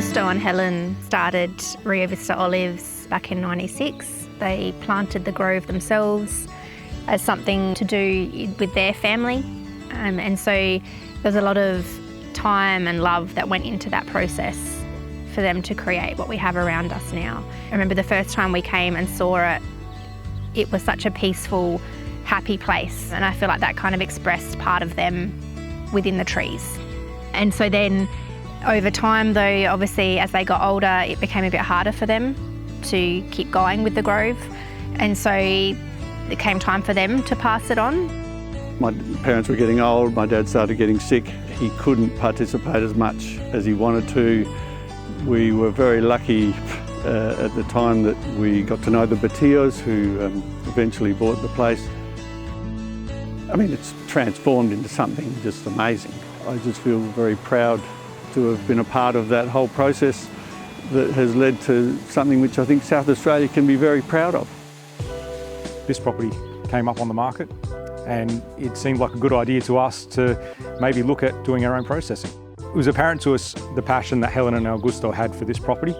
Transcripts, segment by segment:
Gusto and Helen started Rio Vista Olives back in '96. They planted the grove themselves as something to do with their family. And so there's a lot of time and love that went into that process for them to create what we have around us now. I remember the first time we came and saw it, it was such a peaceful, happy place. And I feel like that kind of expressed part of them within the trees. And so then over time though, obviously as they got older, it became a bit harder for them to keep going with the grove. And so it came time for them to pass it on. My parents were getting old, my dad started getting sick. He couldn't participate as much as he wanted to. We were very lucky at the time that we got to know the Batillos, who eventually bought the place. I mean, it's transformed into something just amazing. I just feel very proud to have been a part of that whole process that has led to something which I think South Australia can be very proud of. This property came up on the market and it seemed like a good idea to us to maybe look at doing our own processing. It was apparent to us the passion that Helen and Augusto had for this property.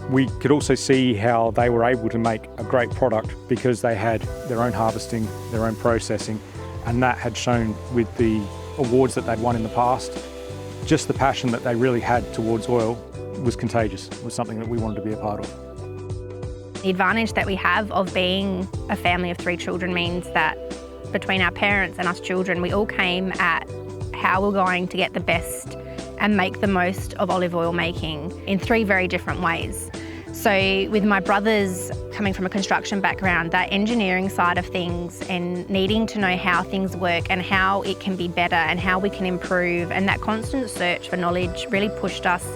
We could also see how they were able to make a great product because they had their own harvesting, their own processing, and that had shown with the awards that they'd won in the past. Just the passion that they really had towards oil was contagious, was something that we wanted to be a part of. The advantage that we have of being a family of 3 children means that between our parents and us children, we all came at how we're going to get the best and make the most of olive oil making in 3 very different ways. So with my brothers coming from a construction background, that engineering side of things and needing to know how things work and how it can be better and how we can improve, and that constant search for knowledge really pushed us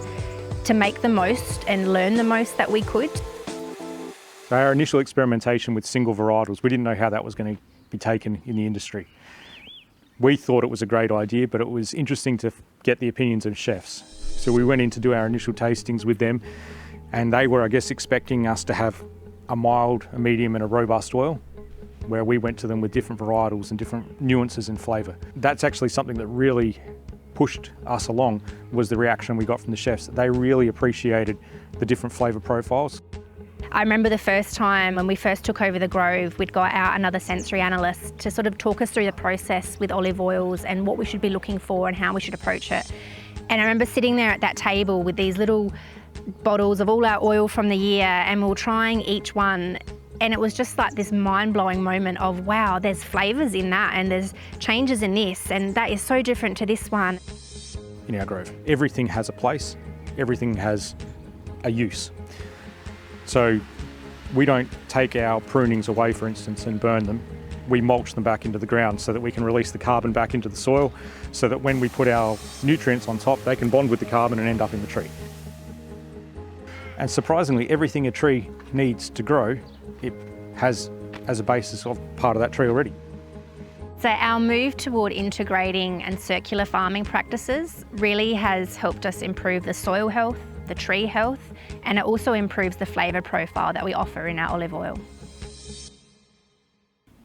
to make the most and learn the most that we could. So our initial experimentation with single varietals, we didn't know how that was going to be taken in the industry. We thought it was a great idea, but it was interesting to get the opinions of chefs. So we went in to do our initial tastings with them, and they were, I guess, expecting us to have a mild, a medium and a robust oil, where we went to them with different varietals and different nuances in flavour. That's actually something that really pushed us along, was the reaction we got from the chefs. They really appreciated the different flavour profiles. I remember the first time when we first took over the grove, we'd got out another sensory analyst to sort of talk us through the process with olive oils and what we should be looking for and how we should approach it. And I remember sitting there at that table with these little bottles of all our oil from the year, and we were trying each one, and it was just like this mind-blowing moment of, wow, there's flavours in that and there's changes in this, and that is so different to this one. In our grove, everything has a place, everything has a use. So we don't take our prunings away, for instance, and burn them. We mulch them back into the ground so that we can release the carbon back into the soil, so that when we put our nutrients on top, they can bond with the carbon and end up in the tree. And surprisingly, everything a tree needs to grow, it has as a basis of part of that tree already. So our move toward integrating and circular farming practices really has helped us improve the soil health, the tree health, and it also improves the flavour profile that we offer in our olive oil.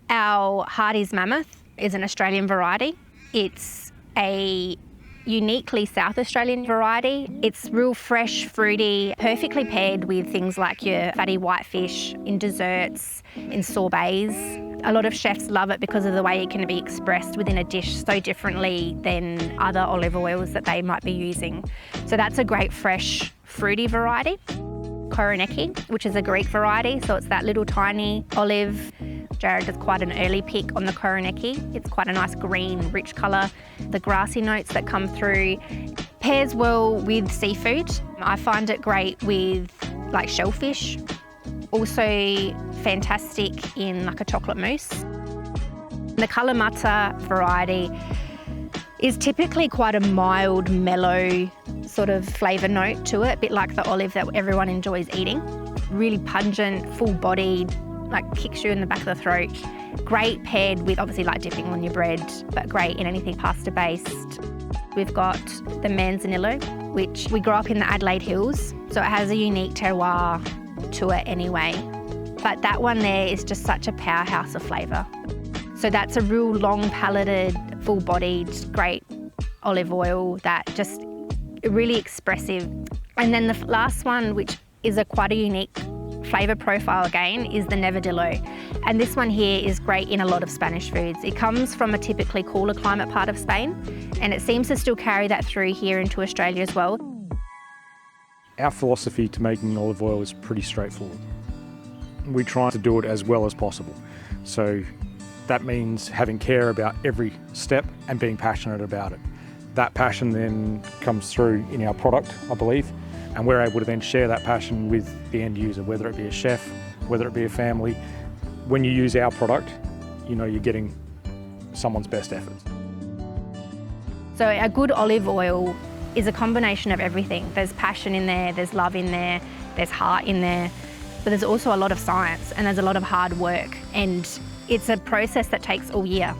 Our Hardy's Mammoth is an Australian variety. It's a uniquely South Australian variety. It's real fresh, fruity, perfectly paired with things like your fatty whitefish in desserts, in sorbets. A lot of chefs love it because of the way it can be expressed within a dish so differently than other olive oils that they might be using. So that's a great fresh, fruity variety. Koroneki, which is a Greek variety, so it's that little tiny olive. Jared does quite an early pick on the Koroneki. It's quite a nice green, rich colour. The grassy notes that come through pairs well with seafood. I find it great with like shellfish. Also fantastic in like a chocolate mousse. The Kalamata variety is typically quite a mild, mellow sort of flavour note to it, a bit like the olive that everyone enjoys eating. Really pungent, full-bodied, like kicks you in the back of the throat. Great paired with obviously like dipping on your bread, but great in anything pasta-based. We've got the Manzanillo, which we grew up in the Adelaide Hills, so it has a unique terroir to it anyway. But that one there is just such a powerhouse of flavour. So that's a real long-palated, full-bodied, great olive oil that just really expressive, And then the last one, which is quite a unique flavour profile again, is the Nevadillo. And this one here is great in a lot of Spanish foods. It comes from a typically cooler climate part of Spain, and it seems to still carry that through here into Australia as well. Our philosophy to making olive oil is pretty straightforward. We try to do it as well as possible. So that means having care about every step and being passionate about it. That passion then comes through in our product, I believe, and we're able to then share that passion with the end user, whether it be a chef, whether it be a family. When you use our product, you know you're getting someone's best efforts. So a good olive oil is a combination of everything. There's passion in there, there's love in there, there's heart in there, but there's also a lot of science and there's a lot of hard work, and it's a process that takes all year.